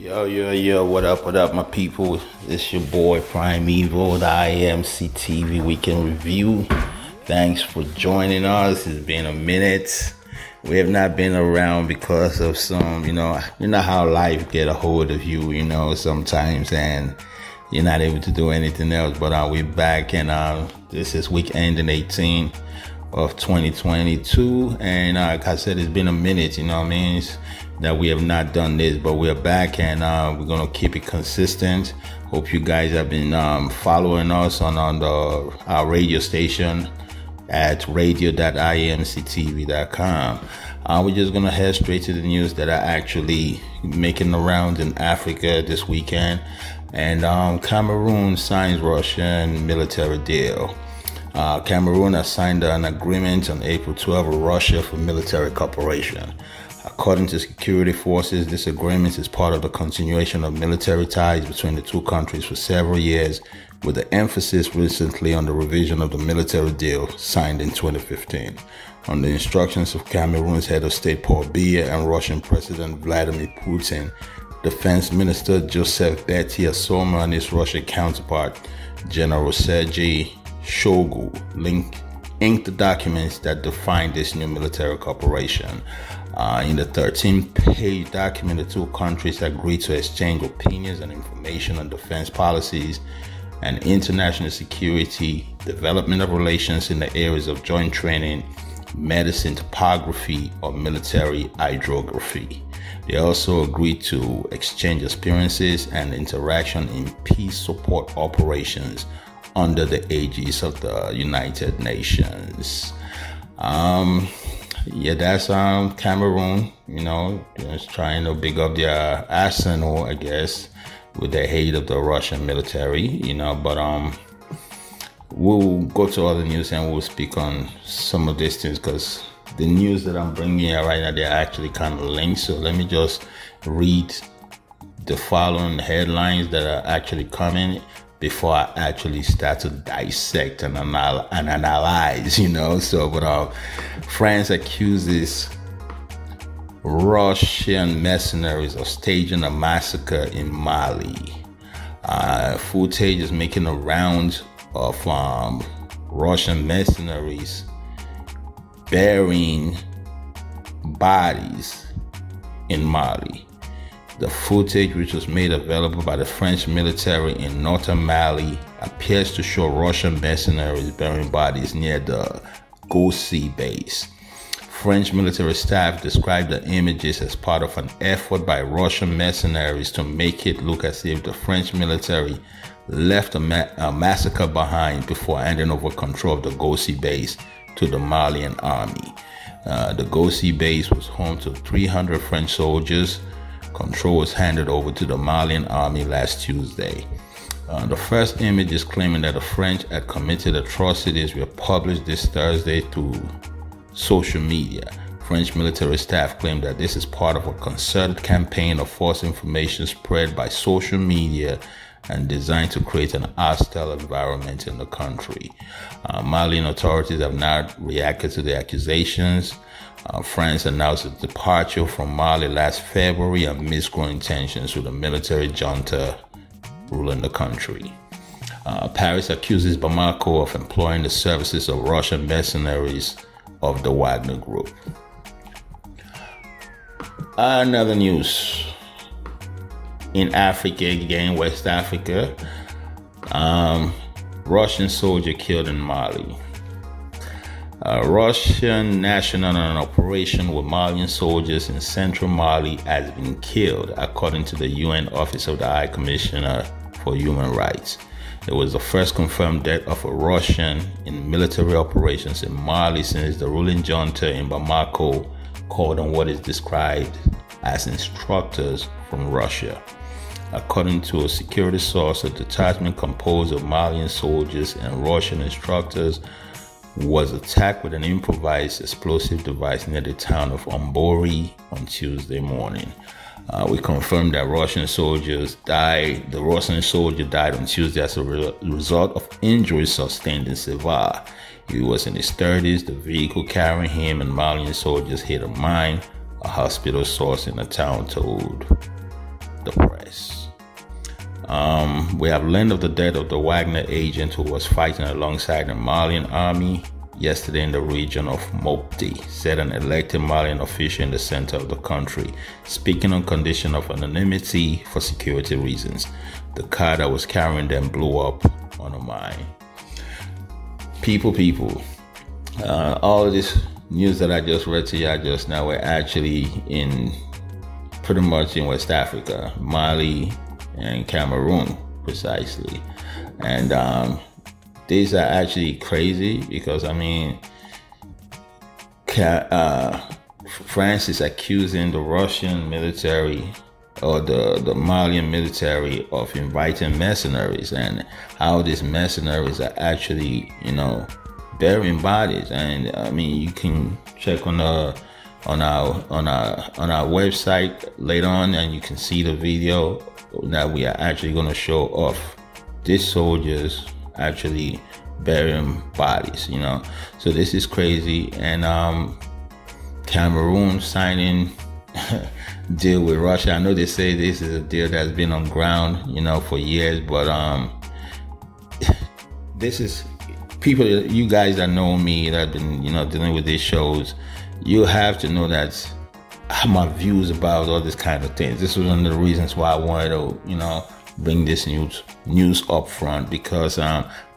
Yo, what up, my people? It's your boy Primeval, the IMC TV Weekend Review. Thanks for joining us. It's been a minute. We have not been around because of some, you know how life get a hold of you, sometimes, and you're not able to do anything else. But we're back, and this is week ending 18 of 2022, and like I said, it's been a minute, that we have not done this, but we're back, and we're gonna keep it consistent. Hope you guys have been following us on our radio station at radio.imctv.com. We're just gonna head straight to the news that are actually making the rounds in Africa this weekend. And Cameroon signs Russian military deal. Cameroon has signed an agreement on April 12 with Russia for military cooperation. According to security forces, this agreement is part of the continuation of military ties between the two countries for several years, with the emphasis recently on the revision of the military deal signed in 2015. On the instructions of Cameroon's head of state Paul Biya and Russian President Vladimir Putin, Defense Minister Joseph Betty-Assoma and his Russian counterpart, General Sergei Shoigu, inked the documents that define this new military cooperation. In the 13-page document, the two countries agreed to exchange opinions and information on defense policies and international security, development of relations in the areas of joint training, medicine, topography, or military hydrography. They also agreed to exchange experiences and interaction in peace support operations under the aegis of the United Nations. That's Cameroon, just trying to big up their arsenal, I guess, with the aid of the Russian military, but we'll go to other news and we'll speak on some of these things, because the news that I'm bringing here right now, they're actually kind of linked. So let me just read the following headlines that are actually coming before I actually start to dissect and analyze, France accuses Russian mercenaries of staging a massacre in Mali. Footage is making a round of Russian mercenaries burying bodies in Mali. The footage, which was made available by the French military in northern Mali, appears to show Russian mercenaries burying bodies near the Gossi base. French military staff described the images as part of an effort by Russian mercenaries to make it look as if the French military left a massacre behind before handing over control of the Gossi base to the Malian army. The Gossi base was home to 300 French soldiers. Control was handed over to the Malian army last Tuesday. The first images claiming that the French had committed atrocities were published this Thursday through social media. French military staff claimed that this is part of a concerted campaign of false information spread by social media and designed to create an hostile environment in the country. Malian authorities have not reacted to the accusations. France announced its departure from Mali last February amidst growing tensions with the military junta ruling the country. Paris accuses Bamako of employing the services of Russian mercenaries of the Wagner Group. Another news. In Africa again, West Africa, Russian soldier killed in Mali. A Russian national on an operation with Malian soldiers in central Mali has been killed, according to the UN Office of the High Commissioner for Human Rights. It was the first confirmed death of a Russian in military operations in Mali since the ruling junta in Bamako called on what is described as instructors from Russia. According to a security source, a detachment composed of Malian soldiers and Russian instructors was attacked with an improvised explosive device near the town of Ombori on Tuesday morning. We confirmed that Russian soldiers died. The Russian soldier died on Tuesday as a result of injuries sustained in Seville. He was in his 30s. The vehicle carrying him and Malian soldiers hit a mine, a hospital source in the town told. the press. We have learned of the death of the Wagner agent who was fighting alongside the Malian army yesterday in the region of Mopti, said an elected Malian official in the center of the country, speaking on condition of anonymity for security reasons. The car that was carrying them blew up on a mine. People, all of this news that I just read to you just now were actually pretty much in West Africa, Mali and Cameroon precisely. And these are actually crazy because, I mean, France is accusing the Russian military or the Malian military of inviting mercenaries, and how these mercenaries are actually, burying bodies. And I mean, you can check on our website later on, and you can see the video that we are actually going to show off these soldiers actually burying bodies. So this is crazy. And Cameroon signing deal with Russia. I know they say this is a deal that's been on ground, for years, but this is people, you guys that know me, that have been, dealing with these shows, you have to know that my views about all this kind of things. This was one of the reasons why I wanted to, bring this news up front, because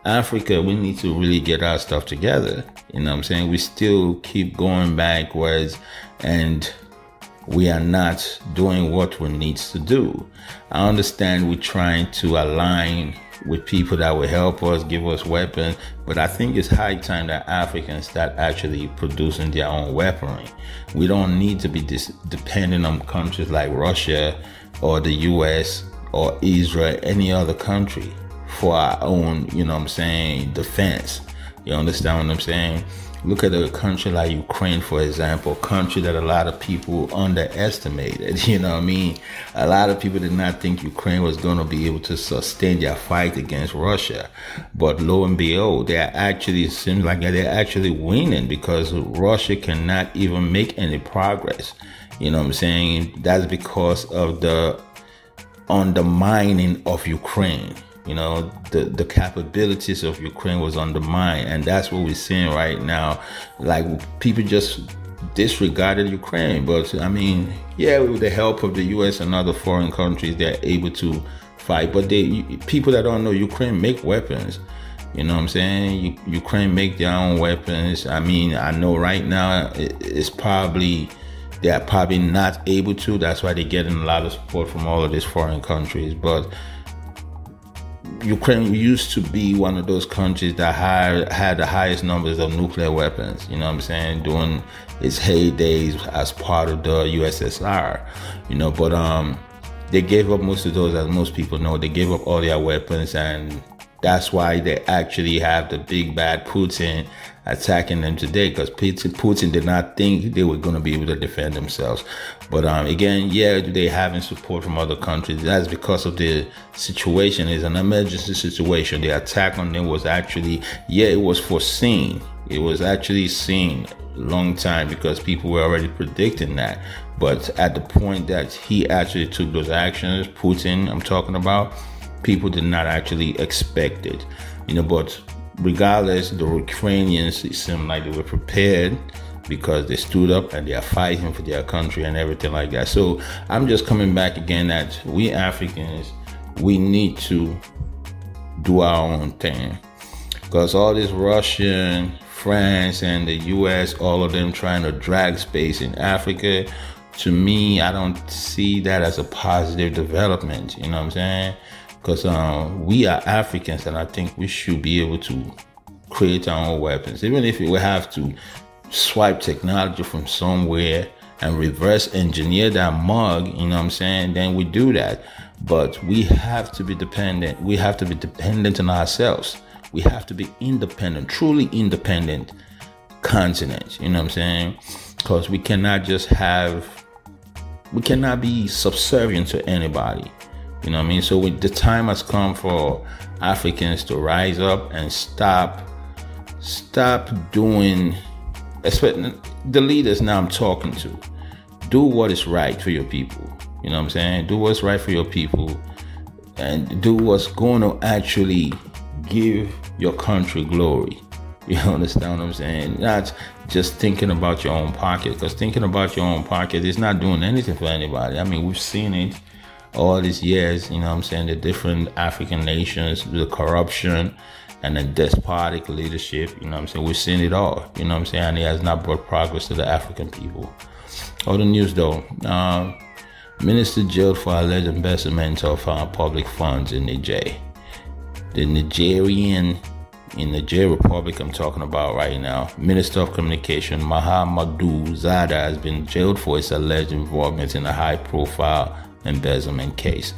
Africa, we need to really get our stuff together. We still keep going backwards, and we are not doing what we need to do. I understand we're trying to align with people that will help us, give us weapons, but I think it's high time that Africans start actually producing their own weaponry. We don't need to be dependent on countries like Russia or the US or Israel, any other country, for our own, defense. You understand what I'm saying? Look at a country like Ukraine, for example, a country that a lot of people underestimated. A lot of people did not think Ukraine was going to be able to sustain their fight against Russia. But lo and behold, it seems like they're actually winning, because Russia cannot even make any progress. That's because of the undermining of Ukraine. The capabilities of Ukraine was undermined, and that's what we're seeing right now. Like, people just disregarded Ukraine, but I mean, yeah, with the help of the US and other foreign countries, they're able to fight. But people that don't know, Ukraine make weapons. Ukraine make their own weapons. I mean, I know right now they are probably not able to. That's why they're getting a lot of support from all of these foreign countries. But Ukraine used to be one of those countries that had the highest numbers of nuclear weapons, during its heydays as part of the USSR, but they gave up most of those, as most people know. They gave up all their weapons, and that's why they actually have the big bad Putin attacking them today, because Putin did not think they were going to be able to defend themselves. But again, yeah, they having support from other countries. That's because of the situation. It's an emergency situation. The attack on them was actually, it was foreseen. It was actually seen a long time, because people were already predicting that. But at the point that he actually took those actions, Putin, I'm talking about, people did not actually expect it. But regardless, the Ukrainians, it seemed like they were prepared, because they stood up and they are fighting for their country and everything like that. So I'm just coming back again that we Africans, we need to do our own thing, because all this Russian, France, and the US, all of them trying to drag space in Africa, to me, I don't see that as a positive development. You know what I'm saying? Because we are Africans, and I think we should be able to create our own weapons, even if we have to swipe technology from somewhere and reverse engineer that mug. You know what I'm saying? Then we do that. But we have to be dependent. We have to be dependent on ourselves. We have to be independent, truly independent continent. You know what I'm saying? Because we cannot be subservient to anybody. You know what I mean? So the time has come for Africans to rise up and stop doing, especially the leaders now I'm talking to, do what is right for your people. You know what I'm saying? Do what's right for your people and do what's going to actually give your country glory. You understand what I'm saying? Not just thinking about your own pocket, because thinking about your own pocket is not doing anything for anybody. I mean, we've seen it all these years, you know what I'm saying, the different African nations, the corruption and the despotic leadership, you know what I'm saying, we've seen it all, you know what I'm saying, and it has not brought progress to the African people. Other news though, minister jailed for alleged embezzlement of public funds in Niger. The in Niger Republic I'm talking about right now, Minister of Communication Mahamadou Zada has been jailed for his alleged involvement in a high-profile embezzlement case.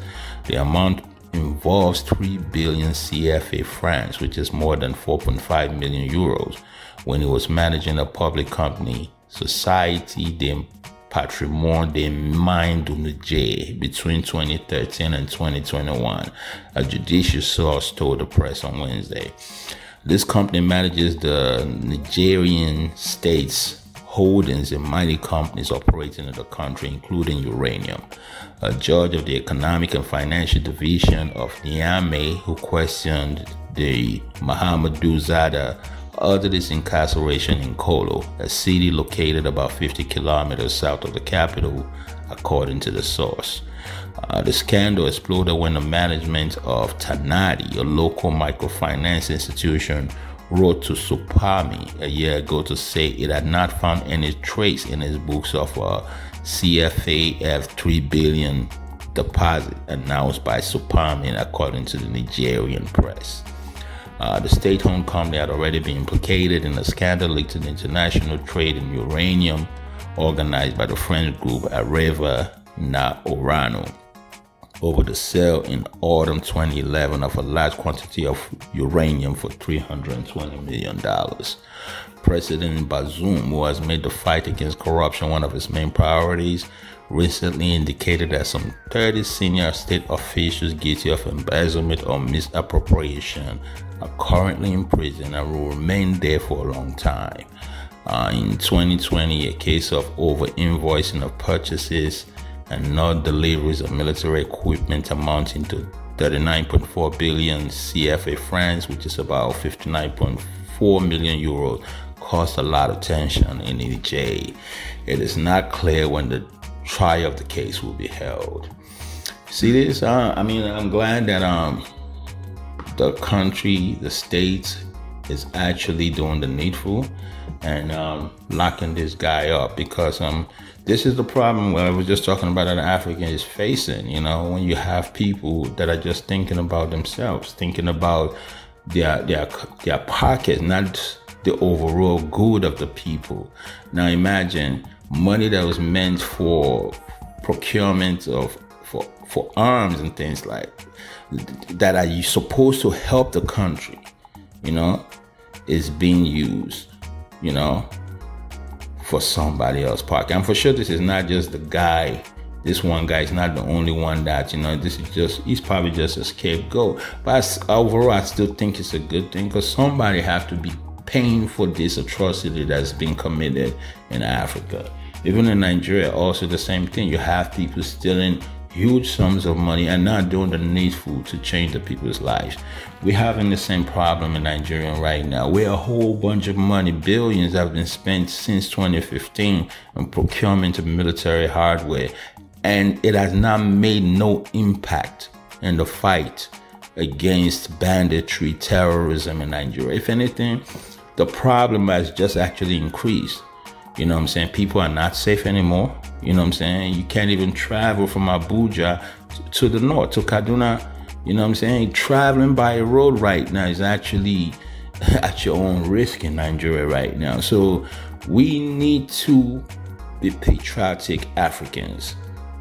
The amount involves 3 billion CFA francs, which is more than 4.5 million euros, when he was managing a public company, Société de Patrimoine des Mines du Niger, between 2013 and 2021, a judicial source told the press on Wednesday. This company manages the Nigerian state's holdings in mining companies operating in the country, including uranium. A judge of the Economic and Financial Division of Niamey, who questioned the Mahamadou Zada, ordered his incarceration in Kolo, a city located about 50 kilometers south of the capital, according to the source. The scandal exploded when the management of Tanadi, a local microfinance institution, wrote to Supami a year ago to say it had not found any trace in its books of a CFAF 3 billion deposit announced by Supami, according to the Nigerian press. The state-owned company had already been implicated in a scandal linked to the international trade in uranium organized by the French group Areva na Orano over the sale in autumn 2011 of a large quantity of uranium for $320 million. President Bazoum, who has made the fight against corruption one of his main priorities, recently indicated that some 30 senior state officials guilty of embezzlement or misappropriation are currently in prison and will remain there for a long time. In 2020, a case of over-invoicing of purchases and not deliveries of military equipment amounting to 39.4 billion CFA francs, which is about 59.4 million euros, caused a lot of tension in Niger. It is not clear when the trial of the case will be held. See this? I'm glad that the country, the state, is actually doing the needful and locking this guy up, because this is the problem where I was just talking about that Africa is facing, you know, when you have people that are just thinking about themselves, thinking about their pockets, not the overall good of the people. Now imagine money that was meant for procurement of for arms and things like that are you supposed to help the country, you know, is being used, you know, for somebody else's pocket. And for sure, this is not just the guy. This one guy is not the only one that, you know, he's probably just a scapegoat. But overall, I still think it's a good thing, because somebody have to be paying for this atrocity that's been committed in Africa. Even in Nigeria, also the same thing. You have people stealing huge sums of money and not doing the needful to change the people's lives. We're having the same problem in Nigeria right now, where a whole bunch of money, billions, have been spent since 2015 on procurement of military hardware, and it has not made no impact in the fight against banditry, terrorism in Nigeria. If anything, the problem has just actually increased. You know what I'm saying? People are not safe anymore. You know what I'm saying? You can't even travel from Abuja to the north, to Kaduna. You know what I'm saying? Traveling by road right now is actually at your own risk in Nigeria right now. So we need to be patriotic Africans.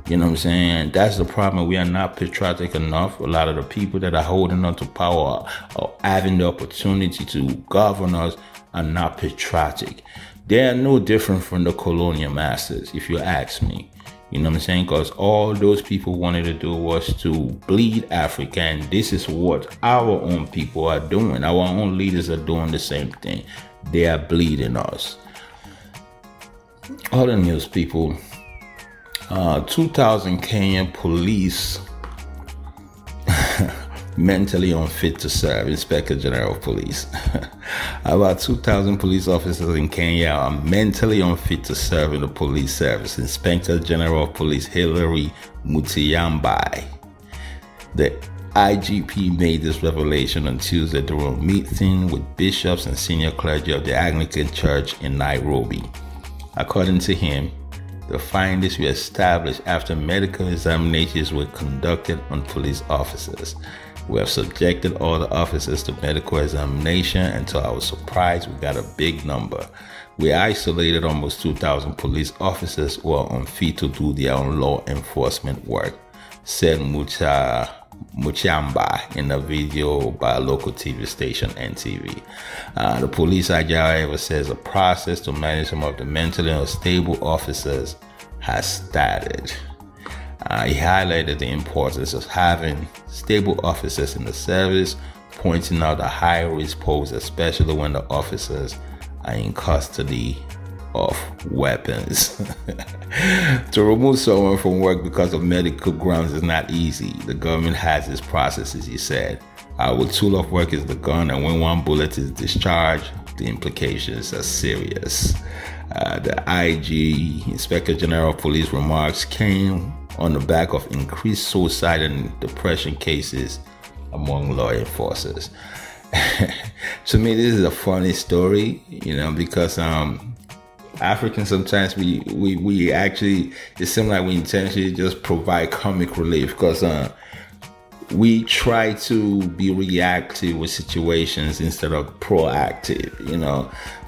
You know what I'm saying? That's the problem. We are not patriotic enough. A lot of the people that are holding on to power or having the opportunity to govern us are not patriotic. They are no different from the colonial masters, if you ask me. You know what I'm saying? Because all those people wanted to do was to bleed Africa, and this is what our own people are doing. Our own leaders are doing the same thing. They are bleeding us. Other news, people. 2,000 Kenyan police mentally unfit to serve. Inspector General of Police. About 2,000 police officers in Kenya are mentally unfit to serve in the police service. Inspector General of Police Hilary Mutyambai, the IGP, made this revelation on Tuesday during a meeting with bishops and senior clergy of the Anglican Church in Nairobi. According to him, the findings were established after medical examinations were conducted on police officers. We have subjected all the officers to medical examination, and to our surprise, we got a big number. We isolated almost 2,000 police officers who are unfit to do their own law enforcement work, said Mutyamba in a video by a local TV station, NTV. The police IGP, however, says a process to manage some of the mentally unstable officers has started. He highlighted the importance of having stable officers in the service, pointing out the high risk posed, especially when the officers are in custody of weapons. To remove someone from work because of medical grounds is not easy. The government has its processes, he said. Our tool of work is the gun, and when one bullet is discharged, the implications are serious. The IG, Inspector General of Police, remarks came on the back of increased suicide and depression cases among law enforcers. To me, this is a funny story, because Africans sometimes we actually, it seems like we intentionally just provide comic relief, because we try to be reactive with situations instead of proactive,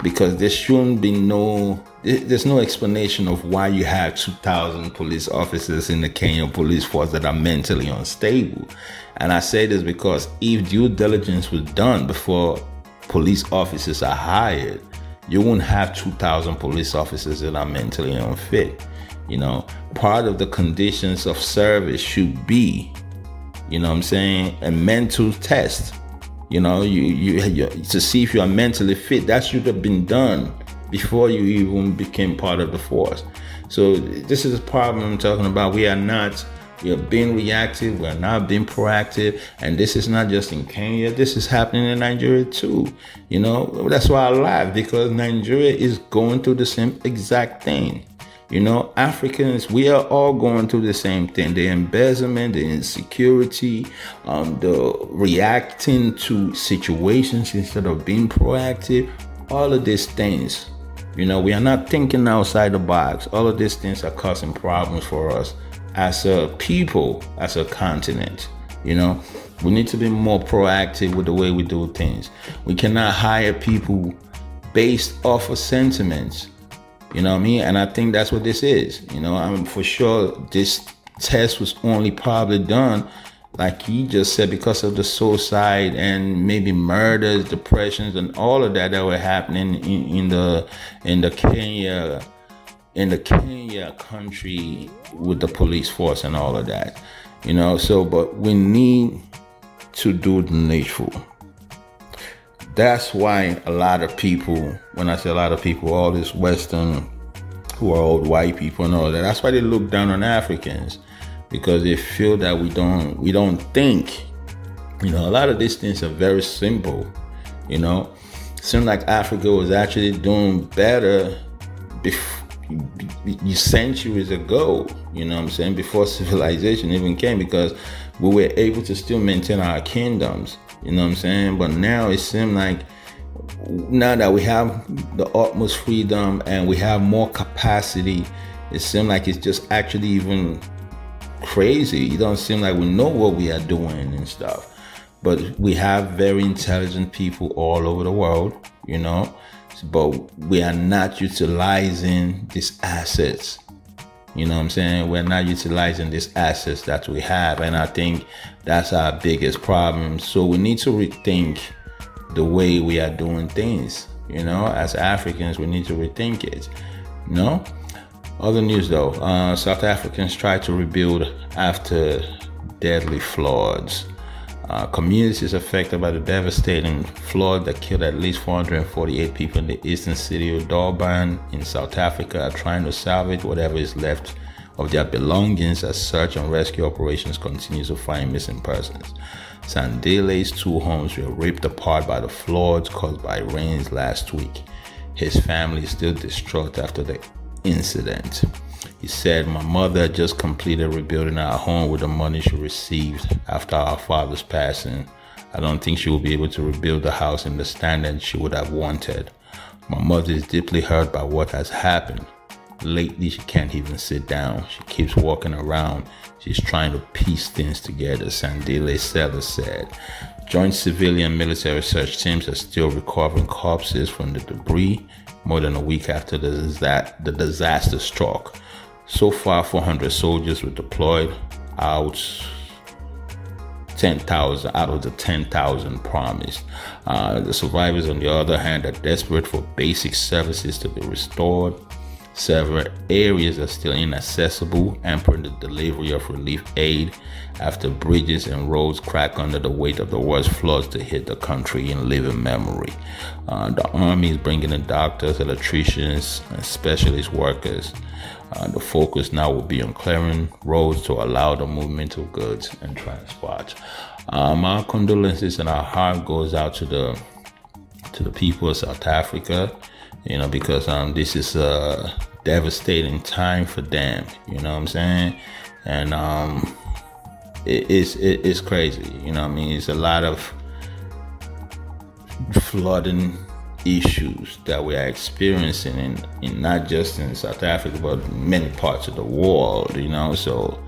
because there shouldn't be there's no explanation of why you have 2,000 police officers in the Kenyan police force that are mentally unstable. And I say this because if due diligence was done before police officers are hired, you wouldn't have 2,000 police officers that are mentally unfit. Part of the conditions of service should be, a mental test. You to see if you are mentally fit. That should have been done before you even became part of the force. So this is the problem I'm talking about. We are being reactive. We are not being proactive. And this is not just in Kenya. This is happening in Nigeria too. That's why I laugh, because Nigeria is going through the same exact thing. Africans, we are all going through the same thing. The embezzlement, the insecurity, the reacting to situations instead of being proactive, all of these things, we are not thinking outside the box. All of these things are causing problems for us as a people, as a continent. We need to be more proactive with the way we do things. We cannot hire people based off of sentiments. You know what I mean? And I think that's what this is. For sure this test was only probably done, like he just said, because of the suicide and maybe murders, depressions, and all of that were happening in the Kenya country with the police force and all of that. But we need to do the needful. That's why a lot of people, when I say a lot of people, all this Western, who are old white people and all that, that's why they look down on Africans, because they feel that we don't think. A lot of these things are very simple. Seems like Africa was actually doing better centuries ago, before civilization even came, because we were able to still maintain our kingdoms. But now it seems like, now that we have the utmost freedom and we have more capacity, it seems like it's just actually even crazy. It don't seem like we know what we are doing and stuff. But we have very intelligent people all over the world, but we are not utilizing these assets. We're not utilizing these assets that we have. And I think that's our biggest problem. So we need to rethink the way we are doing things. As Africans, we need to rethink it. Other news though, South Africans try to rebuild after deadly floods. Communities affected by the devastating flood that killed at least 448 people in the eastern city of Durban in South Africa are trying to salvage whatever is left of their belongings as search and rescue operations continue to find missing persons. Sandele's 2 homes were ripped apart by the floods caused by rains last week. His family is still distraught after the incident. He said, "My mother just completed rebuilding our home with the money she received after our father's passing. I don't think she will be able to rebuild the house in the standard she would have wanted. My mother is deeply hurt by what has happened. Lately, she can't even sit down. She keeps walking around. She's trying to piece things together," Sandele Seller said. Joint civilian military search teams are still recovering corpses from the debris more than a week after the disaster struck. So far, 400 soldiers were deployed out of the 10,000 promised. The survivors, on the other hand, are desperate for basic services to be restored. Several areas are still inaccessible, hampering the delivery of relief aid after bridges and roads crack under the weight of the worst floods to hit the country in living memory. The army is bringing in doctors, electricians, and specialist workers. The focus now will be on clearing roads to allow the movement of goods and transport. Our condolences and our heart goes out to the people of South Africa, because this is a devastating time for them. You know what I'm saying? And it's crazy. It's a lot of flooding issues that we are experiencing in not just in South Africa but many parts of the world. So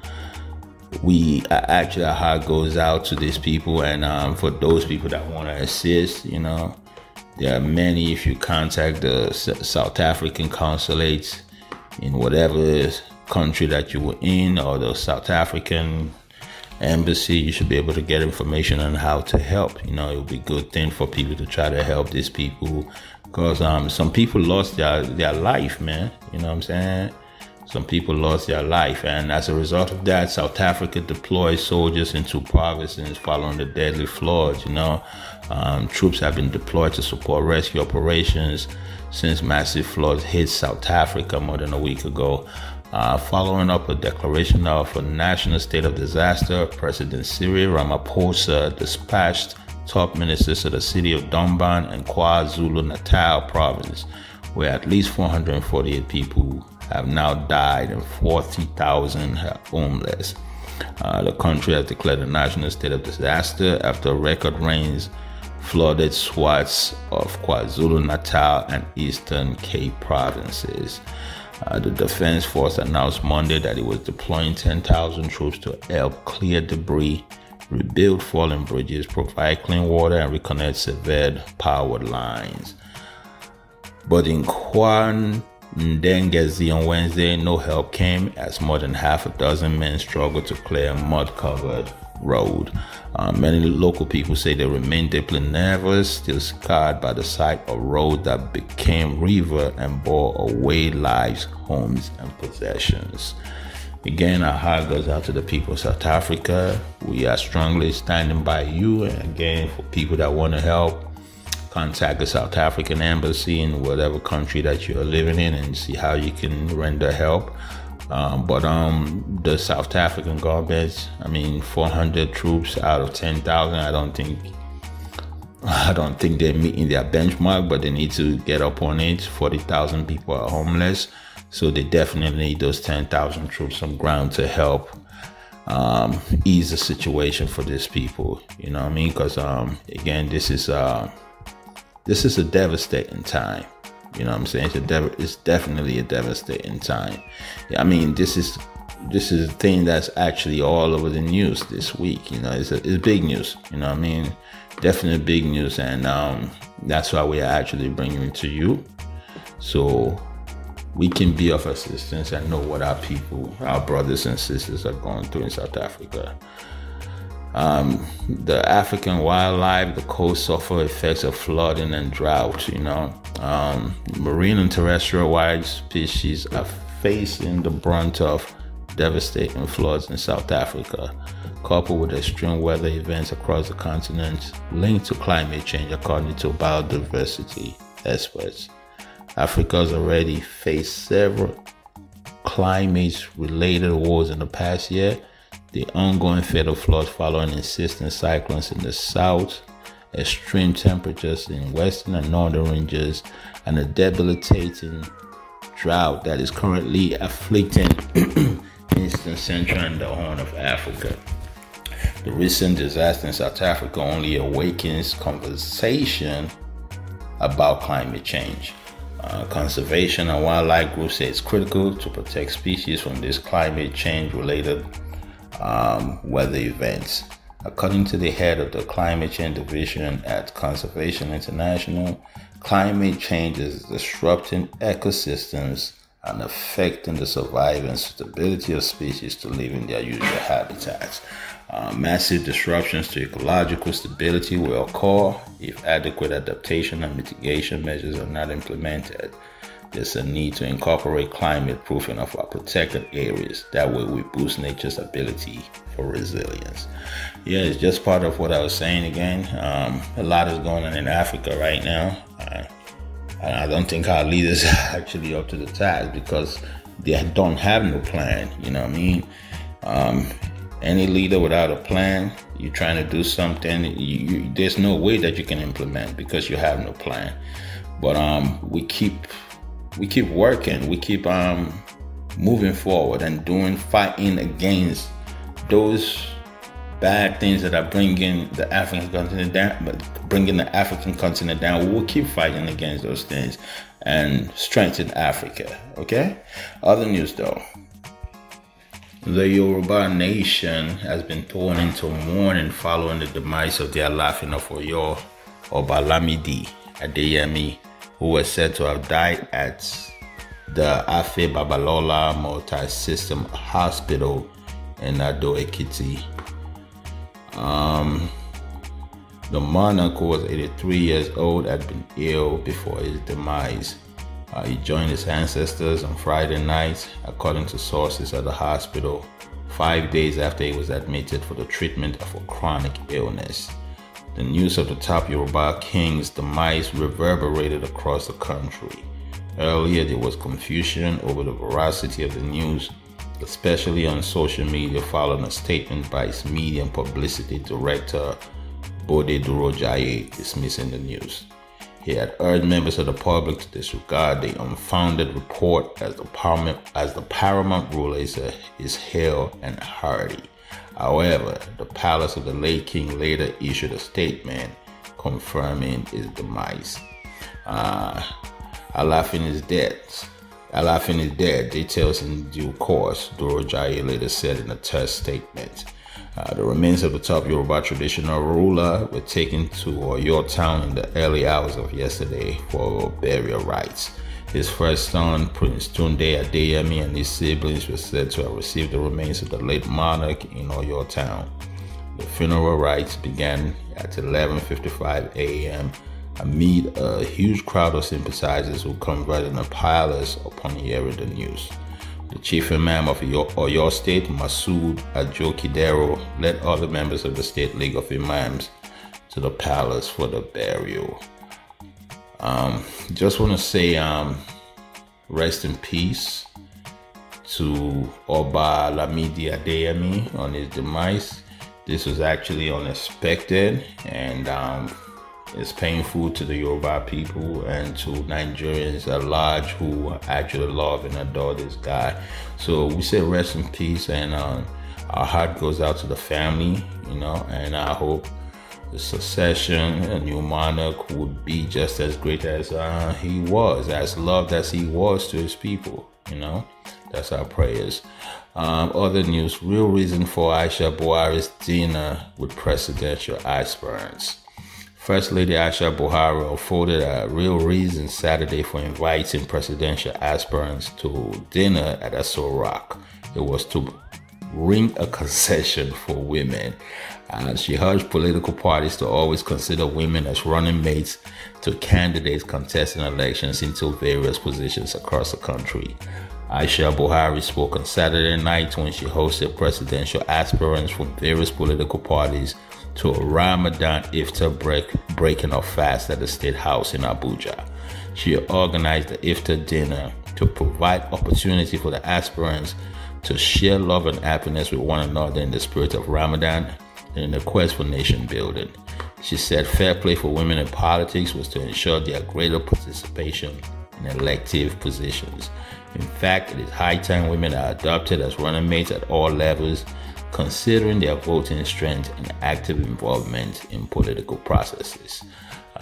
our heart goes out to these people, and for those people that want to assist, there are many. If you contact the South African consulates in whatever country that you were in, or the South African embassy, you should be able to get information on how to help. It would be a good thing for people to try to help these people, because some people lost their life, man. You know what I'm saying? Some people lost their life, and as a result of that, South Africa deployed soldiers into provinces following the deadly floods. Troops have been deployed to support rescue operations since massive floods hit South Africa more than a week ago. Following up a declaration of a national state of disaster, President Cyril Ramaphosa dispatched top ministers to the city of Durban and KwaZulu-Natal province, where at least 448 people have now died and 40,000 are homeless. The country has declared a national state of disaster after record rains flooded swaths of KwaZulu-Natal and Eastern Cape provinces. The Defense Force announced Monday that it was deploying 10,000 troops to help clear debris, rebuild fallen bridges, provide clean water, and reconnect severed power lines. But in Ndengezi on Wednesday, no help came as more than half a dozen men struggled to clear a mud-covered road. Many local people say they remain deeply nervous, still scarred by the sight of roads that became river and bore away lives, homes, and possessions. Again, our heart goes out to the people of South Africa. We are strongly standing by you. And again, for people that want to help, contact the South African embassy in whatever country that you are living in and see how you can render help. But the South African government, 400 troops out of 10,000, I don't think they're meeting their benchmark, but they need to get up on it. 40,000 people are homeless, so they definitely need those 10,000 troops on ground to help ease the situation for these people. You know what I mean? Because again, this is a devastating time. You know what I'm saying? It's definitely a devastating time. This is a thing that's actually all over the news this week. It's big news. Definitely big news, and that's why we are actually bringing it to you, so we can be of assistance and know what our people, our brothers and sisters, are going through in South Africa. The African wildlife, the coast suffer effects of flooding and drought. Marine and terrestrial wild species are facing the brunt of devastating floods in South Africa, coupled with extreme weather events across the continent linked to climate change, according to biodiversity experts. Africa has already faced several climate-related woes in the past year, the ongoing fatal floods following insistent cyclones in the south, extreme temperatures in western and northern ranges, and a debilitating drought that is currently afflicting Eastern, Central, and the Horn of Africa. The recent disaster in South Africa only awakens conversation about climate change. Conservation and wildlife groups say it's critical to protect species from these climate change-related weather events. According to the head of the Climate Change Division at Conservation International, climate change is disrupting ecosystems and affecting the survival and suitability of species to live in their usual habitats. Massive disruptions to ecological stability will occur if adequate adaptation and mitigation measures are not implemented. There's a need to incorporate climate proofing of our protected areas. That way we boost nature's ability for resilience. Yeah, it's just part of what I was saying again. A lot is going on in Africa right now. I don't think our leaders are actually up to the task because they don't have no plan. You know what I mean? Any leader without a plan, you're trying to do something, there's no way that you can implement because you have no plan. But we keep working, we keep moving forward and fighting against those bad things that are bringing the African continent down. We will keep fighting against those things and strengthen Africa. Okay. Other news though. The Yoruba nation has been thrown into mourning following the demise of the Alaafin of Oyo, Lamidi, Adeyemi, who was said to have died at the Afe Babalola multi-system hospital in Ado Ekiti. The monarch, who was 83 years old, had been ill before his demise. He joined his ancestors on Friday night, according to sources at the hospital, 5 days after he was admitted for the treatment of a chronic illness. The news of the top Yoruba king's demise reverberated across the country. Earlier, there was confusion over the veracity of the news, especially on social media following a statement by its media and publicity director, Bode Durojaye, dismissing the news. He had urged members of the public to disregard the unfounded report as the paramount ruler is hale and hearty. However, the palace of the late king later issued a statement confirming his demise. Alaafin is dead. Alaafin is dead. Details in due course, Durojaye later said in a text statement. The remains of the top Yoruba traditional ruler were taken to Oyo town in the early hours of yesterday for burial rites. His first son, Prince Tunde Adeyemi, and his siblings were said to have received the remains of the late monarch in Oyo town. The funeral rites began at 11:55 a.m. amid a huge crowd of sympathizers who converged in the palace upon hearing the news. The chief imam of Oyo State, Masood Ajokidero, led other members of the State League of Imams to the palace for the burial. Just want to say rest in peace to Oba Lamidi Adeyemi on his demise. This was actually unexpected, and it's painful to the Yoruba people and to Nigerians at large who actually love and adore this guy. So we say rest in peace, and our heart goes out to the family, and I hope the succession, a new monarch, would be just as great as he was, as loved as he was to his people. That's our prayers. Other news: real reason for Aisha Buhari's dinner with presidential aspirants. First Lady Aisha Buhari unfolded a real reason Saturday for inviting presidential aspirants to dinner at Aso Rock. It was to ring a concession for women. She urged political parties to always consider women as running mates to candidates contesting elections into various positions across the country. Aisha Buhari spoke on Saturday night when she hosted presidential aspirants from various political parties to a Ramadan iftar breaking of fast at the State House in Abuja. She organized the iftar dinner to provide opportunity for the aspirants to share love and happiness with one another in the spirit of Ramadan and in the quest for nation building. She said fair play for women in politics was to ensure their greater participation in elective positions. In fact, it is high time women are adopted as running mates at all levels, considering their voting strength and active involvement in political processes.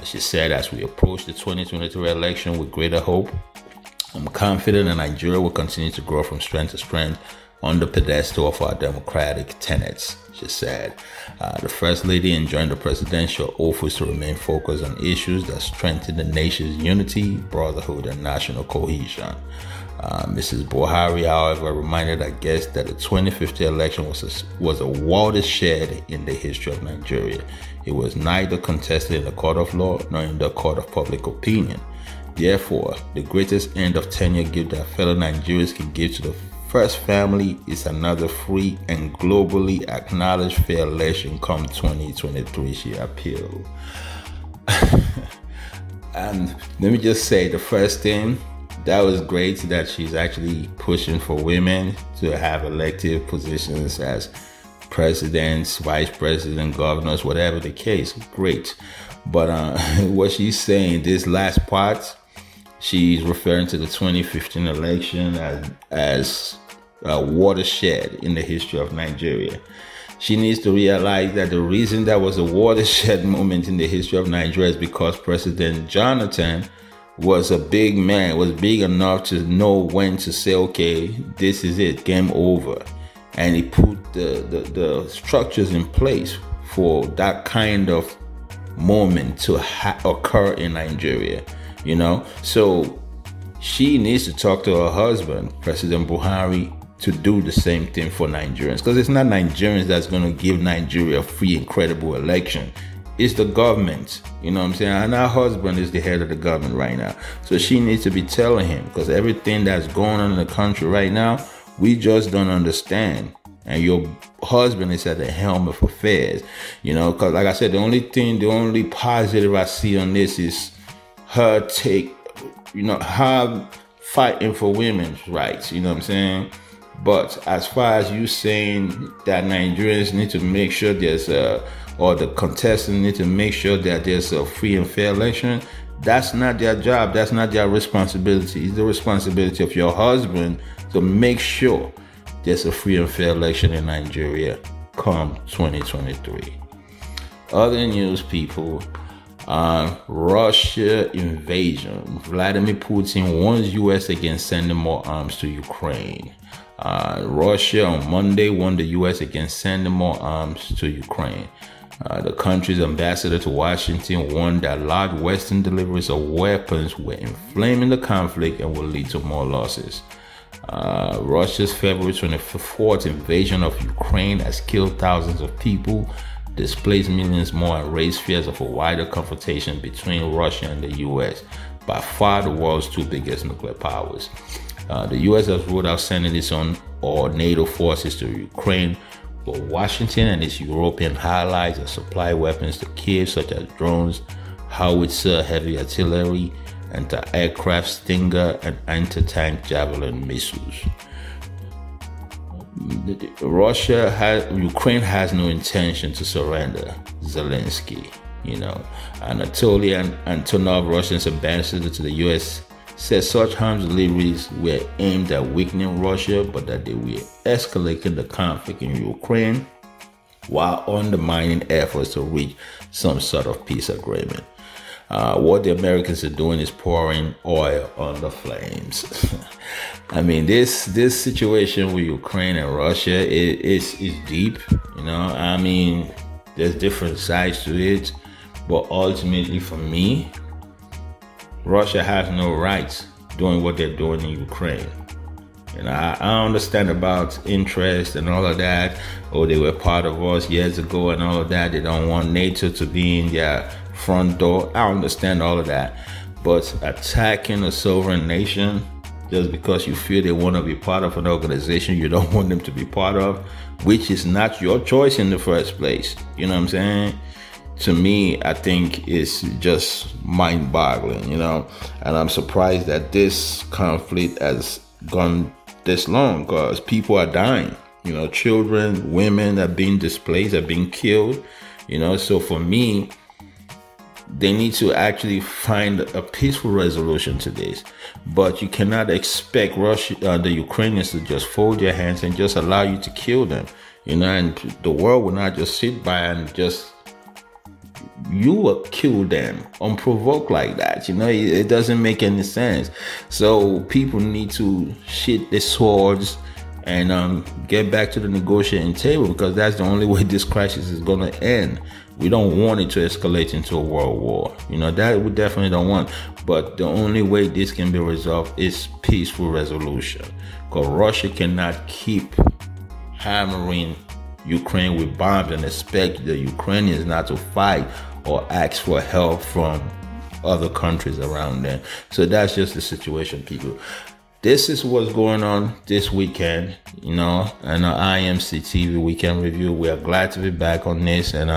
She said, as we approach the 2023 election with greater hope, I'm confident that Nigeria will continue to grow from strength to strength on the pedestal of our democratic tenets, she said. The First Lady enjoined the presidential office to remain focused on issues that strengthen the nation's unity, brotherhood, and national cohesion. Mrs. Buhari, however, reminded her guests that the 2050 election was a watershed in the history of Nigeria. It was neither contested in the court of law nor in the court of public opinion. Therefore, the greatest end of tenure gift that fellow Nigerians can give to the first family is another free and globally acknowledged fair election come 2023, she appealed. And let me just say, the first thing, that was great that she's actually pushing for women to have elective positions as presidents, vice president, governors, whatever the case. Great. But what she's saying, this last part, she's referring to the 2015 election as a watershed in the history of Nigeria. She needs to realize that the reason that was a watershed moment in the history of Nigeria is because President Jonathan was a big man, was big enough to know when to say, okay, this is it, game over. And he put the structures in place for that kind of moment to occur in Nigeria, you know? So she needs to talk to her husband, President Buhari, to do the same thing for Nigerians. Because it's not Nigerians that's going to give Nigeria a free, incredible election. It's the government, you know what I'm saying? And her husband is the head of the government right now. So she needs to be telling him, because everything that's going on in the country right now, we just don't understand. And your husband is at the helm of affairs, you know, because like I said, the only positive I see on this is her her fighting for women's rights, you know what I'm saying? But as far as you saying that Nigerians need to make sure or the contestants need to make sure that there's a free and fair election, that's not their job. That's not their responsibility. It's the responsibility of your husband to make sure there's a free and fair election in Nigeria come 2023. Other news, people, Russia invasion. Vladimir Putin warns U.S. against sending more arms to Ukraine. Russia on Monday warned the U.S. against sending more arms to Ukraine. The country's ambassador to Washington warned that large Western deliveries of weapons were inflaming the conflict and will lead to more losses. Russia's February 24th invasion of Ukraine has killed thousands of people, displaced millions more, and raised fears of a wider confrontation between Russia and the U.S., by far the world's two biggest nuclear powers. The U.S. has ruled out sending its own or NATO forces to Ukraine, but Washington and its European allies have supplied weapons to Kiev, such as drones, howitzer heavy artillery, anti-aircraft Stinger, and anti-tank Javelin missiles. Ukraine has no intention to surrender, Zelensky, you know. Anatoly Antonov, Russia's ambassador to the U.S., said such arms deliveries were aimed at weakening Russia, but that they were escalating the conflict in Ukraine while undermining efforts to reach some sort of peace agreement. What the Americans are doing is pouring oil on the flames. I mean, this situation with Ukraine and Russia is deep, you know. I mean, there's different sides to it, but ultimately for me, Russia has no rights doing what they're doing in Ukraine. You know, I understand about interest and all of that. Oh, they were part of us years ago and all of that. They don't want NATO to be in their front door. I understand all of that. But attacking a sovereign nation just because you feel they want to be part of an organization you don't want them to be part of, which is not your choice in the first place. You know what I'm saying? to me, I think it's just mind-boggling, you know. And I'm surprised that this conflict has gone this long, because people are dying. You know, children, women are being displaced, are being killed. You know, so for me, they need to actually find a peaceful resolution to this. But you cannot expect Russia, the Ukrainians, to just fold their hands and just allow you to kill them. You know, and the world will not just sit by and just you will kill them unprovoked like that. You know, it doesn't make any sense. So people need to sheath their swords and get back to the negotiating table, because that's the only way this crisis is going to end. We don't want it to escalate into a world war. You know, that we definitely don't want. But the only way this can be resolved is peaceful resolution, because Russia cannot keep hammering Ukraine with bombs and expect the Ukrainians not to fight or ask for help from other countries around them. So that's just the situation, people. This is what's going on this weekend, you know, and IMC TV weekend review. We are glad to be back on this, and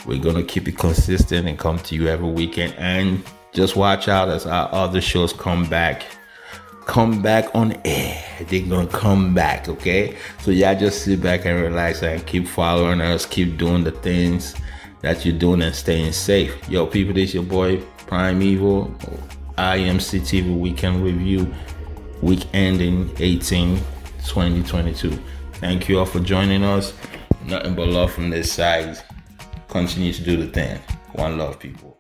we're gonna keep it consistent and come to you every weekend. And just watch out as our other shows come back on air. They're gonna come back, okay? So y'all just sit back and relax and keep following us, keep doing the things that you're doing and staying safe. Yo, people, this your boy Prime Evil, IMC TV weekend review, week ending 18/2022. Thank you all for joining us. Nothing but love from this side. Continue to do the thing. One love, people.